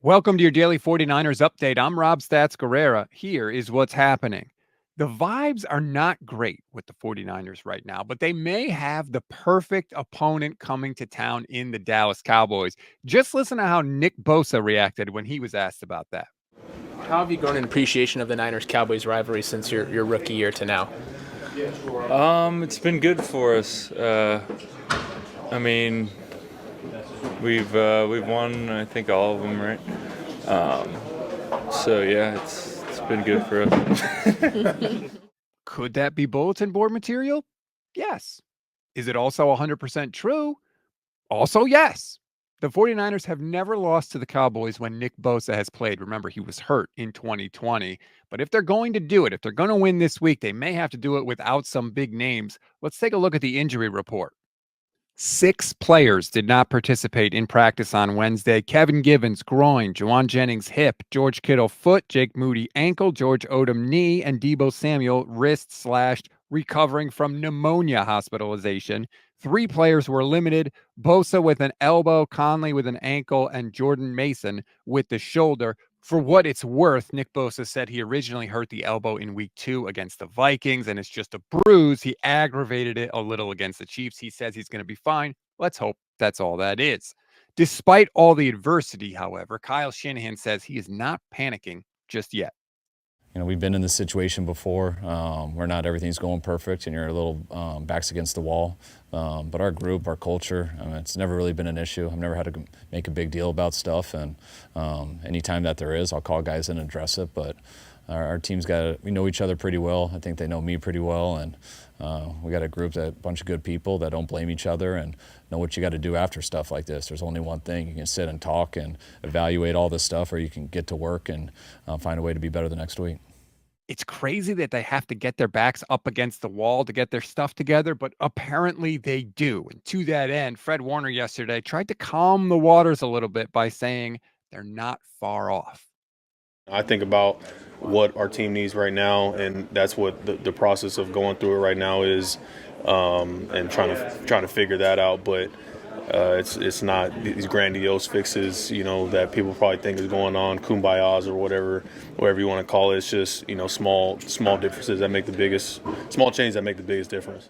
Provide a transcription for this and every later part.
Welcome to your daily 49ers update. I'm Rob Stats Guerrera. Here is what's happening. The vibes are not great with the 49ers right now, but they may have the perfect opponent coming to town in the Dallas Cowboys. Just listen to how Nick Bosa reacted when he was asked about that. How have you grown in appreciation of the Niners-Cowboys rivalry since your rookie year to now? It's been good for us. I mean, we've won, I think, all of them, right? So yeah, it's been good for us. Could that be bulletin board material? Yes. Is it also 100% true? Also, yes. The 49ers have never lost to the Cowboys when Nick Bosa has played. Remember, he was hurt in 2020. But if they're going to do it, if they're going to win this week, they may have to do it without some big names. Let's take a look at the injury report. 6 players did not participate in practice on Wednesday. Kevin Givens, groin; Juwan Jennings, hip; George Kittle, foot; Jake Moody, ankle; George Odom, knee; and Deebo Samuel, wrist slashed, recovering from pneumonia hospitalization. 3 players were limited: Bosa with an elbow, Conley with an ankle, and Jordan Mason with the shoulder. For what it's worth, Nick Bosa said he originally hurt the elbow in week 2 against the Vikings, and it's just a bruise. He aggravated it a little against the Chiefs. He says he's going to be fine. Let's hope that's all that is. Despite all the adversity, however, Kyle Shanahan says he is not panicking just yet. We've been in this situation before where not everything's going perfect and you're a little backs against the wall. But our group, our culture, it's never really been an issue. I've never had to make a big deal about stuff. And anytime that there is, I'll call guys in and address it. But our team's we know each other pretty well. I think they know me pretty well. And we got a group, a bunch of good people that don't blame each other and know what you got to do after stuff like this. There's only one thing. You can sit and talk and evaluate all this stuff, or you can get to work and find a way to be better the next week. It's crazy that they have to get their backs up against the wall to get their stuff together, but apparently they do. And to that end, Fred Warner yesterday tried to calm the waters a little bit by saying they're not far off. I think about what our team needs right now, and that's what the process of going through it right now is, and trying to figure that out. But it's not these grandiose fixes, that people probably think is going on, kumbayas or whatever you want to call it. It's just small differences that make small changes that make the biggest difference.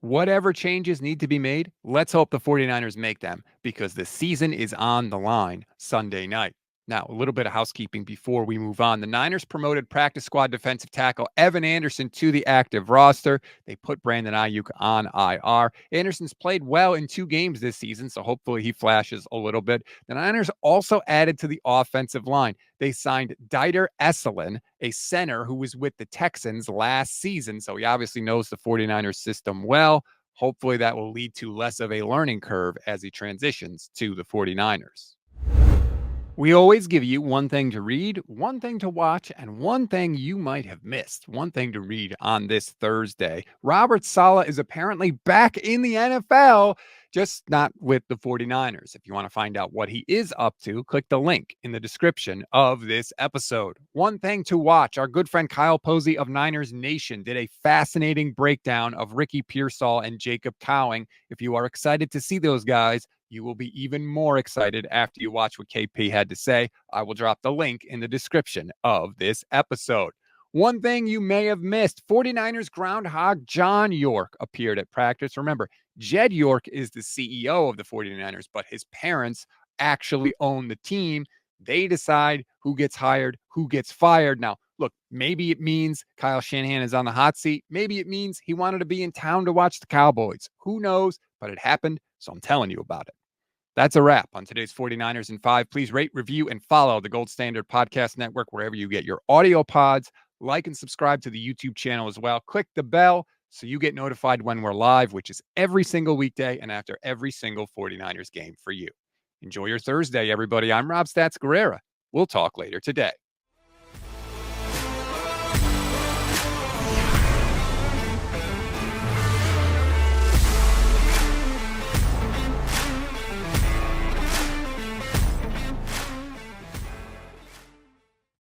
Whatever changes need to be made, let's hope the 49ers make them, because the season is on the line Sunday night. Now, a little bit of housekeeping before we move on. The Niners promoted practice squad defensive tackle Evan Anderson to the active roster. They put Brandon Ayuk on IR. Anderson's played well in 2 games this season, so hopefully he flashes a little bit. The Niners also added to the offensive line. They signed Dieter Esselin, a center who was with the Texans last season, so he obviously knows the 49ers system well. Hopefully that will lead to less of a learning curve as he transitions to the 49ers. We always give you one thing to read, one thing to watch, and one thing you might have missed. One thing to read on this Thursday. Robert Saleh is apparently back in the NFL, just not with the 49ers. If you want to find out what he is up to, click the link in the description of this episode. One thing to watch. Our good friend Kyle Posey of Niners Nation did a fascinating breakdown of Ricky Pearsall and Jacob Cowing. If you are excited to see those guys, you will be even more excited after you watch what KP had to say. I will drop the link in the description of this episode. One thing you may have missed: 49ers groundhog John York appeared at practice. Remember, Jed York is the CEO of the 49ers, but his parents actually own the team. They decide who gets hired, who gets fired. Now, look, maybe it means Kyle Shanahan is on the hot seat. Maybe it means he wanted to be in town to watch the Cowboys. Who knows? But it happened, so I'm telling you about it. That's a wrap on today's 49ers in 5. Please rate, review, and follow the Gold Standard Podcast Network wherever you get your audio pods. Like and subscribe to the YouTube channel as well. Click the bell so you get notified when we're live, which is every single weekday and after every single 49ers game for you. Enjoy your Thursday, everybody. I'm Rob Stats Guerrera. We'll talk later today.